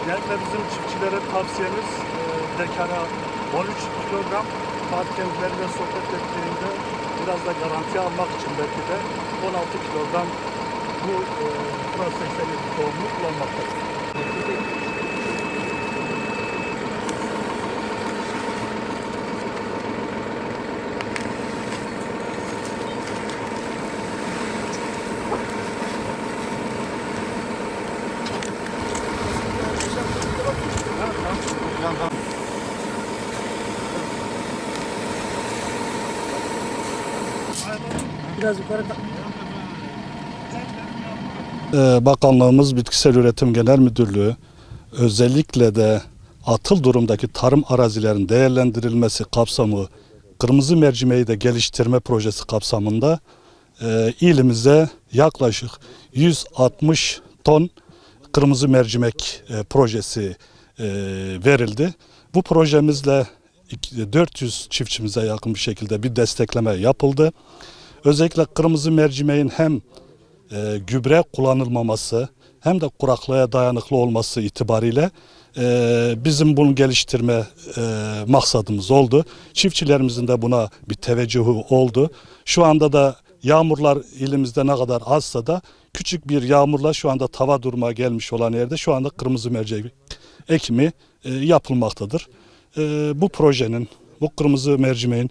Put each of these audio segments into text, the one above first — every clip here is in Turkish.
Genellikle bizim çiftçilere tavsiyemiz dekara 13 kilogram saat kendilerine sohbet ettiğinde biraz da garanti almak için belki de 16 kilogram bu prosesleri tohumu kullanmaktadır. Biraz yukarı Bakanlığımız Bitkisel Üretim Genel Müdürlüğü özellikle de atıl durumdaki tarım arazilerin değerlendirilmesi kapsamı kırmızı mercimeği de geliştirme projesi kapsamında ilimize yaklaşık 160 ton kırmızı mercimek projesi verildi. Bu projemizle 400 çiftçimize yakın bir şekilde bir destekleme yapıldı. Özellikle kırmızı mercimeğin hem gübre kullanılmaması hem de kuraklığa dayanıklı olması itibariyle bizim bunu geliştirme maksadımız oldu. Çiftçilerimizin de buna bir teveccühü oldu. Şu anda da yağmurlar ilimizde ne kadar azsa da küçük bir yağmurla şu anda tava duruma gelmiş olan yerde şu anda kırmızı mercimek ekimi yapılmaktadır. Bu projenin, bu kırmızı mercimeğin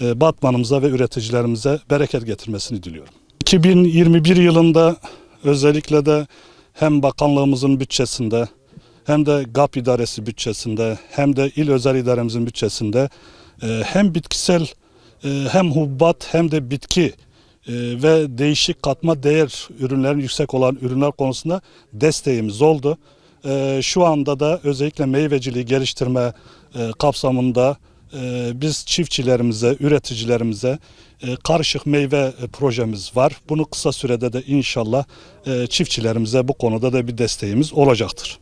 Batmanımıza ve üreticilerimize bereket getirmesini diliyorum. 2021 yılında özellikle de hem bakanlığımızın bütçesinde hem de GAP idaresi bütçesinde hem de il özel idaremizin bütçesinde hem bitkisel hem hububat hem de bitki ve değişik katma değer ürünlerin yüksek olan ürünler konusunda desteğimiz oldu. Şu anda da özellikle meyveciliği geliştirme kapsamında biz çiftçilerimize, üreticilerimize karışık meyve projemiz var. Bunu kısa sürede de inşallah çiftçilerimize bu konuda da bir desteğimiz olacaktır.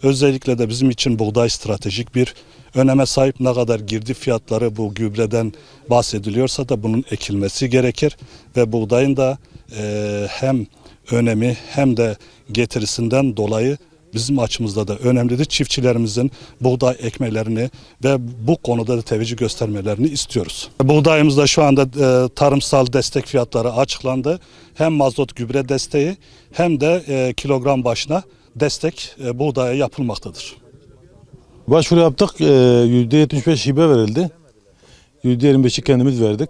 Özellikle de bizim için buğday stratejik bir öneme sahip. Ne kadar girdi fiyatları bu gübreden bahsediliyorsa da bunun ekilmesi gerekir ve buğdayın da hem önemi hem de getirisinden dolayı bizim açımızda da önemlidir. Çiftçilerimizin buğday ekmelerini ve bu konuda da teveccüh göstermelerini istiyoruz. Buğdayımızda şu anda tarımsal destek fiyatları açıklandı. Hem mazot gübre desteği hem de kilogram başına destek buğdaya yapılmaktadır. Başvuru yaptık. %75 hibe verildi. %25'i kendimiz verdik.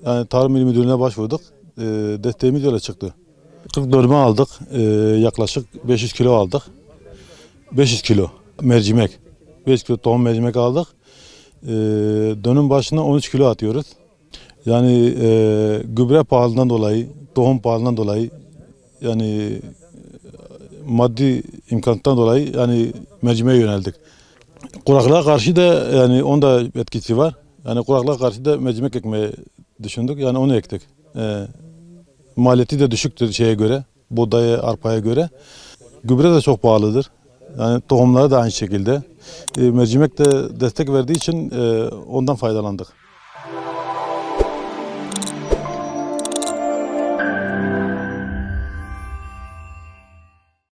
Yani Tarım İl Müdürlüğü'ne başvurduk. Desteğimiz yola çıktı. 40 dönüme aldık. Yaklaşık 500 kilo aldık. 500 kilo mercimek. 5 kilo tohum mercimek aldık. Dönüm başına 13 kilo atıyoruz. Yani gübre pahalılığından dolayı, tohum pahalılığından dolayı yani maddi imkandan dolayı yani mercimeğe yöneldik. Kuraklığa karşı da yani onda etkisi var. Yani kuraklığa karşı da mercimek ekmeği düşündük. Yani onu ektik. Maliyeti de düşüktür şeye göre, buğdaya, arpaya göre. Gübre de çok pahalıdır. Yani tohumları da aynı şekilde. Mercimek de destek verdiği için ondan faydalandık.